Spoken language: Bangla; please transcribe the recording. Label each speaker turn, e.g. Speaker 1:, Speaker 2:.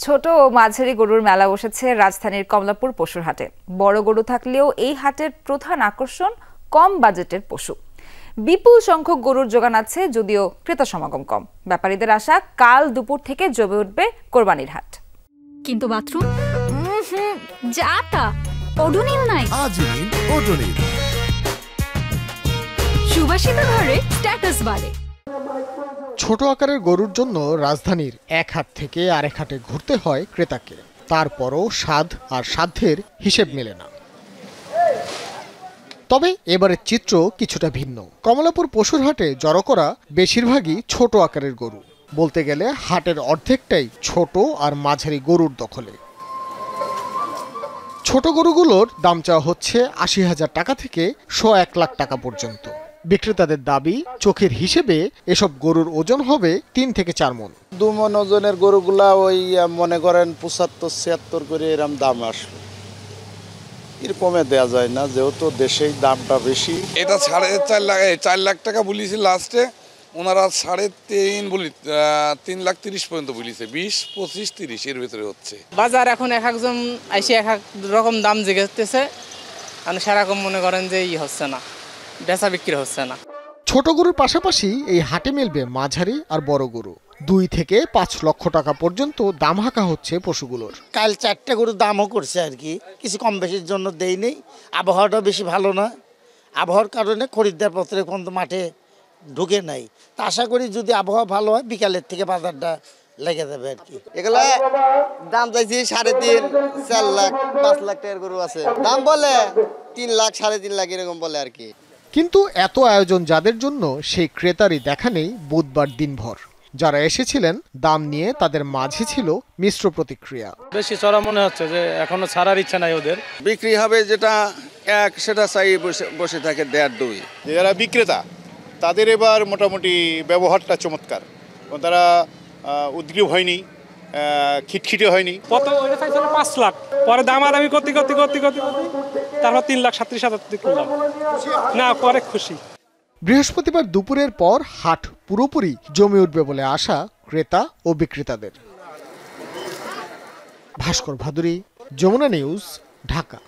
Speaker 1: ছোট ও মাঝারি গরুর মেলা বসেছে রাজধানীর কমলাপুর পশুর হাটে। বড় গরু থাকলেও এই হাটের প্রধান আকর্ষণ কম বাজেটের পশু। বিপুল সংখ্যক গরুর যোগান আছে, যদিও ক্রেতা সমাগম কম। ব্যাপারীদের আশা, কাল দুপুর থেকে জমে উঠবে কোরবানির হাট।
Speaker 2: কিন্তু বাথরুম যা তা ওডোনিল নাই।
Speaker 3: আজই ওডোনিল।
Speaker 2: সুবাসিত ঘরে স্ট্যাটাস বাড়ে।
Speaker 4: ছোট আকারের গরুর জন্য রাজধানীর এক হাট থেকে আরেক হাটে ঘুরতে হয় ক্রেতাকে। তারপরও স্বাদ আর সাধ্যের হিসেব মেলে না। তবে এবারের চিত্র কিছুটা ভিন্ন। কমলাপুর পশুর হাটে জড়ো করা বেশিরভাগই ছোট আকারের গরু। বলতে গেলে হাটের অর্ধেকটাই ছোট আর মাঝারি গরুর দখলে। ছোট গরুগুলোর দাম চাওয়া হচ্ছে ৮০,০০০ টাকা থেকে ১০১ লাখ টাকা পর্যন্ত। বিক্রেতাদের দাবি, চোখের হিসেবে এসব গরুর ওজন হবে ৩ থেকে ৪ মণ।
Speaker 5: ২ মণ ওজনের গরুগুলা ওই মনে করেন ৭৫-৭৬ করে এরকম দাম আসবে। এর কমে দেওয়া যায় না, যেহেতু দেশেই দামটা বেশি।
Speaker 6: এটা ৪.৫ লাখ টাকা বলিছে লাস্টে, ওনারা ৩.৫ বলি ৩,৩০,০০০ পর্যন্ত বলিছে। ২০, ২৫, ৩০ এর ভিতরে হচ্ছে।
Speaker 7: বাজার এখন এক একজন আইসে এক এক রকম দাম জিজ্ঞেসতেছে, মানে সেরকম মনে করেন যে হচ্ছে না, বেচা বিক্রি হচ্ছে না।
Speaker 4: ছোট গরুর পাশাপাশি এই হাটে মিলবে মাঝারি আর বড় গরু। ২ থেকে ৫ লক্ষ টাকা পর্যন্ত দাম হাঁকা হচ্ছে পশুগুলোর।
Speaker 8: কাল ৪টা গরুর দামও করছে আর কি, কিছু কম বেশির জন্য দেই নেই। আবহাওয়াটা বেশি ভালো না, আবহাওয়ার কারণে খরিদ্দার পত্রে কোন মাঠে ঢুকে নাই। তা আশা করি যদি আবহাওয়া ভালো হয় বিকালের থেকে বাজারটা লেগে যাবে আর কি।
Speaker 9: এগুলা দাম চাইছি ৩.৫, ৪ লাখ, ৫ লাখ টাকার গরু আছে, দাম বলে ৩ লাখ, ৩.৫ লাখ এরকম বলে আর কি।
Speaker 4: কিন্তু এত আয়োজন যাদের জন্য, সেই ক্রেতারই দেখা নেই বুধবার দিনভর। যারা এসেছিলেন দাম নিয়ে, তাদের মাঝে ছিল মিশ্র প্রতিক্রিয়া।
Speaker 10: বেশি চড়া মনে হচ্ছে, যে এখনো ছাড়ার ইচ্ছা নাই ওদের।
Speaker 5: বিক্রি হবে যেটা এক, সেটা চাই বসে থাকে ১.৫, ২।
Speaker 11: যারা বিক্রেতা তাদের এবার মোটামুটি ব্যবহারটা চমৎকার। তারা উদ্গ্রীব হয়নি, খিটখিটে হয়নি।
Speaker 10: প্রথম ওইটা চাইছিল ৫ লাখ, পরে দামাদামি করতে তারপর ৩,৩৭,০০০ করলাম না, পরে খুশি।
Speaker 4: বৃহস্পতিবার দুপুরের পর হাট পুরোপুরি জমে উঠবে বলে আশা ক্রেতা ও বিক্রেতাদের। ভাস্কর ভাদুরী, যমুনা নিউজ, ঢাকা।